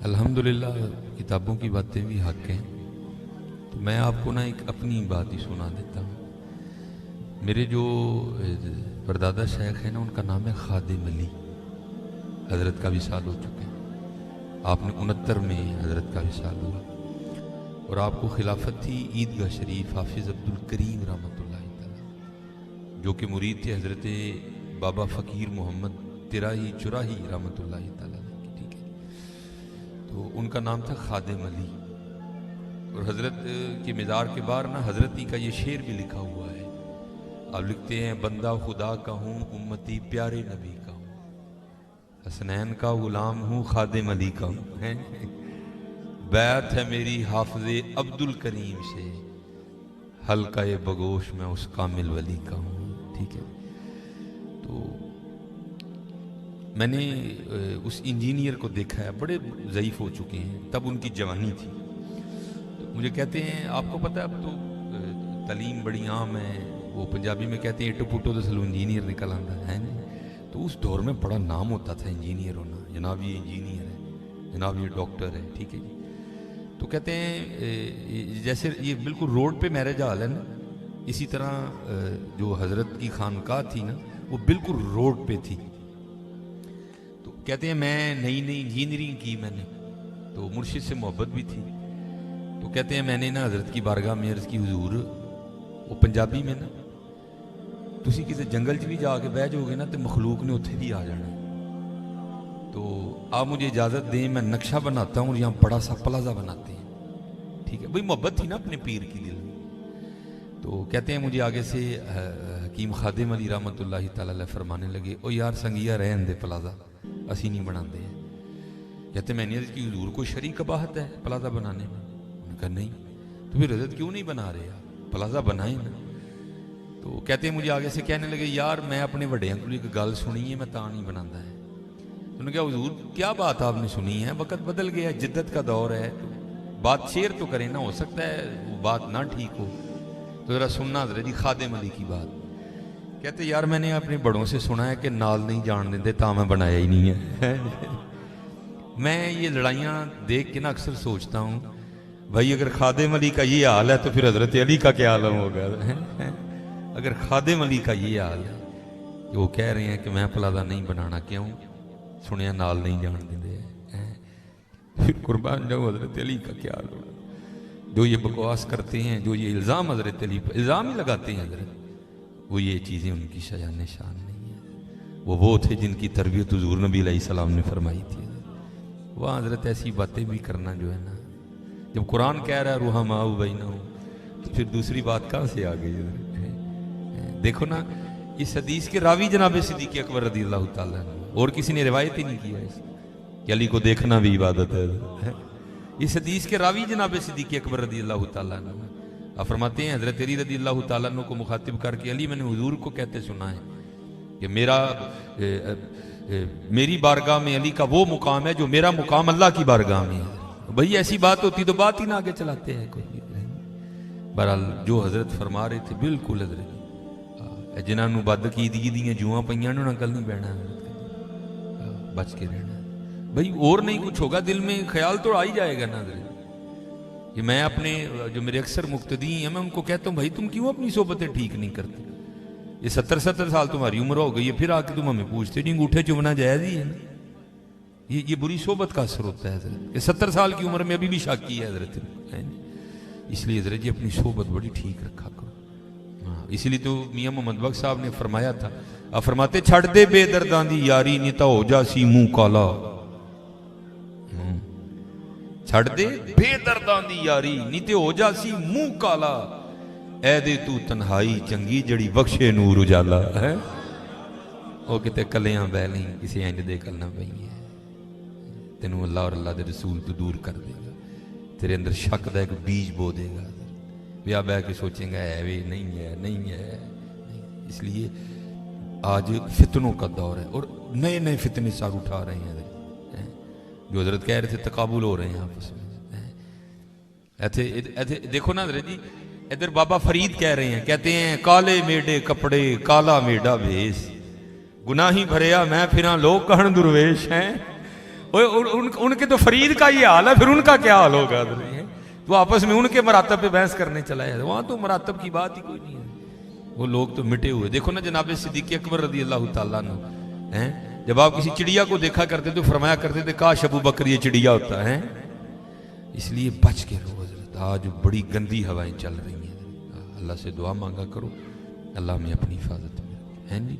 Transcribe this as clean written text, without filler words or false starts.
अल्हम्दुलिल्लाह किताबों की बातें भी हक हैं। तो मैं आपको ना एक अपनी बात ही सुना देता हूँ। मेरे जो परदादा शेख है ना, उनका नाम है खादिम अली। हज़रत का विसाल हो चुके हैं। आपने 69 में हज़रत का विसाल हुआ और आपको खिलाफत थी ईदगाह शरीफ हाफिज़ अब्दुल करीम रहमतुल्लाह तआला, जो कि मुरीद थे हज़रत बाबा फ़कीर मोहम्मद तिराही चुराही रहमतुल्लाह तआला की। ठीक है, तो उनका नाम था खादिम अली। और हज़रत के मज़ार के बाहर ना हज़रत ही का ये शेर भी लिखा हुआ है। आप लिखते हैं, बंदा खुदा का हूँ, उम्मती प्यारे नबी का हूँ, हसनैन का गुलाम हूँ, खादिम अली का हूँ। बैत है मेरी हाफिज़े अब्दुल करीम से, हल्का ये बगोश मैं उस कामिल वली का हूँ। ठीक है, तो मैंने उस इंजीनियर को देखा है, बड़े ज़ईफ़ हो चुके हैं, तब उनकी जवानी थी। तो मुझे कहते हैं, आपको पता है अब तो तालीम बड़ी आम है, वो पंजाबी में कहते हैं इटो पुटो तो सलू इंजीनियर निकल आता है नहीं। तो उस दौर में बड़ा नाम होता था इंजीनियर होना, जनाब ये इंजीनियर है, जनाब ये डॉक्टर है। ठीक है जी। तो कहते हैं जैसे ये बिल्कुल रोड पे मैरिज हाल है ना, इसी तरह जो हज़रत की खानकाह थी ना, वो बिल्कुल रोड पे थी। तो कहते हैं मैं नई नई इंजीनियरिंग की मैंने, तो मुर्शिद से मोहब्बत भी थी। तो कहते हैं मैंने ना हज़रत की बारगाह में अर्ज़ की, हुजूर, वो पंजाबी में ना, तुसी किसी जंगल च भी जाके बह जाओगे ना तो मखलूक ने उत्थे भी आ जाना। तो आप मुझे इजाज़त दें, मैं नक्शा बनाता हूँ, यहाँ बड़ा सा प्लाजा बनाते हैं। ठीक है भाई, मोहब्बत थी ना अपने पीर की दिल में। तो कहते हैं मुझे आगे से हकीम खादिम अली रहमतुल्लाह तआला अलैह फरमाने लगे, ओ यार संगिया रहन दे प्लाजा, असी नहीं बनाते हैं। कहते मैंने अर्ज़ की, हुजूर कोई शरीक कबाहत है प्लाजा बनाने में? उन्होंने कहा नहीं। तो फिर हज़रत क्यों नहीं बना रहे, प्लाजा बनाए ना। तो कहते हैं मुझे आगे से कहने लगे, यार मैं अपने वड्डियां को एक गल सुनी है, मैं ता नहीं बनाता है। उन्होंने कहा, हुजूर क्या बात आपने सुनी है, वक़्त बदल गया है, जिद्दत का दौर है, तो बात शेयर तो करें ना, हो सकता है वो बात ना ठीक हो, तो ज़रा सुनना हज़रत जी खादिम अली की बात। कहते यार मैंने अपने बड़ों से सुना है कि नाल नहीं जान देते, ता मैं बनाया ही नहीं है। मैं ये लड़ाइयाँ देख के ना अक्सर सोचता हूँ, भाई अगर खादिम अली का ये हाल है तो फिर हज़रत अली का क्या हाल होगा। अगर खादिम अली का ये हाल है कि वो कह रहे हैं कि मैं प्लाजा नहीं बनाना, क्यों? सुनिया नाल नहीं जान देंगे, फिर कुर्बान जाओ हज़रत अली का क्या हाल होगा। जो ये बकवास करते हैं, जो ये इल्ज़ाम हज़रत अली पर इल्ज़ाम ही लगाते हैं हज़रत, वो ये चीज़ें उनकी शान निशान नहीं है। वो थे जिनकी तरबियत हुज़ूर नबी अलैहिस्सलाम ने फरमाई थी। वहाँ हज़रत ऐसी बातें भी करना जो है ना, जब कुरान कह रहा है रुहमाउ बैनहुम, तो फिर दूसरी बात कहाँ से आ गई? देखो ना, इस हदीस के रावी जनाब सिद्दीक़ अकबर रज़ियल्लाहु ताला अन्हु, और किसी ने रिवायत ही नहीं किया कि अली को देखना भी इबादत है। इस हदीस के रावी जनाब सिद्दीक़ अकबर रज़ियल्लाहु ताला अन्हु आप फरमाते हैं, हज़रत अली रज़ियल्लाहु ताला अन्हु को मुखातिब करके, अली मैंने हुजूर को कहते सुना है कि मेरी बारगाह में अली का वो मुकाम है जो मेरा मुकाम अल्लाह की बारगाह में है। भाई ऐसी बात होती तो बात ही ना आगे चलाते हैं कोई। बहरहाल जो हज़रत फरमा रहे थे बिल्कुल हज़रत, जिन्होंने बदकीदगी दी जूआं पईयां ने उन्होंने कल नहीं बहना, बच के रहना भाई, और नहीं कुछ होगा। दिल में ख्याल तो आ ही जाएगा ना कि मैं अपने जो मेरे अक्सर मुक्तदी हैं, मैं उनको कहता हूँ, भाई तुम क्यों अपनी सोबतें ठीक नहीं करते? ये 70-70 साल तुम्हारी उम्र हो गई है, फिर आके तुम हमें पूछते नहीं, अंगूठे चुभना जायज़ ही है ना? ये बुरी सोबत का असर होता है हज़रत। 70 साल की उम्र में अभी भी शाकी है हज़रत, इसलिए हज़रत जी अपनी सोबत बड़ी ठीक रखा करो। इसलिए तो मियाँ मोहम्मद बख्श साहब ने फरमाया था, आप फरमाते, छड़ दे बेदर्दां दी यारी नहीं तो हो जासी मुंह काला। छड़ दे बेदर्दां दी यारी नहीं तो हो जासी मुंह काला, ऐ दे तू तन्हाई चंगी जड़ी बख्शे नूर उजाला है। वो किते कलियां बह नहीं किसी इंज दे कलना पई है, तेनू अल्लाह और अल्लाह दे रसूल तो दूर कर देगा, तेरे अंदर शक दा एक बीज बो देगा, ब्याह बह के सोचेंगे है वे नहीं है, नहीं है। इसलिए आज फितनों का दौर है और नए नए फितने सार उठा रहे हैं, जो हज़रत कह रहे थे तकाबुल हो रहे हैं आपस में। ऐसे देखो ना हज़रत जी, इधर बाबा फरीद कह रहे हैं, कहते हैं, काले मेडे कपड़े काला मेडा भेस, गुनाही भरिया मैं फिरा लोग कहन दुर्वेश हैं। उनके तो फरीद का ये हाल है, फिर उनका क्या हाल होगा? तो आपस में उनके मरातब पे बहस करने चला है। वहां तो मरातब की बात ही कोई नहीं है, वो लोग तो मिटे हुए। देखो ना जनाब सिद्दीक अकबर रज़ी अल्लाह ताला अन्हु हैं, जब आप किसी चिड़िया को देखा करते तो फरमाया करते थे काश अबू बकर ये चिड़िया होता है। इसलिए बच के रहो हज़रत, आज बड़ी गंदी हवाएं चल रही हैं। अल्लाह से दुआ मांगा करो, अल्लाह में अपनी हिफाजत में है जी।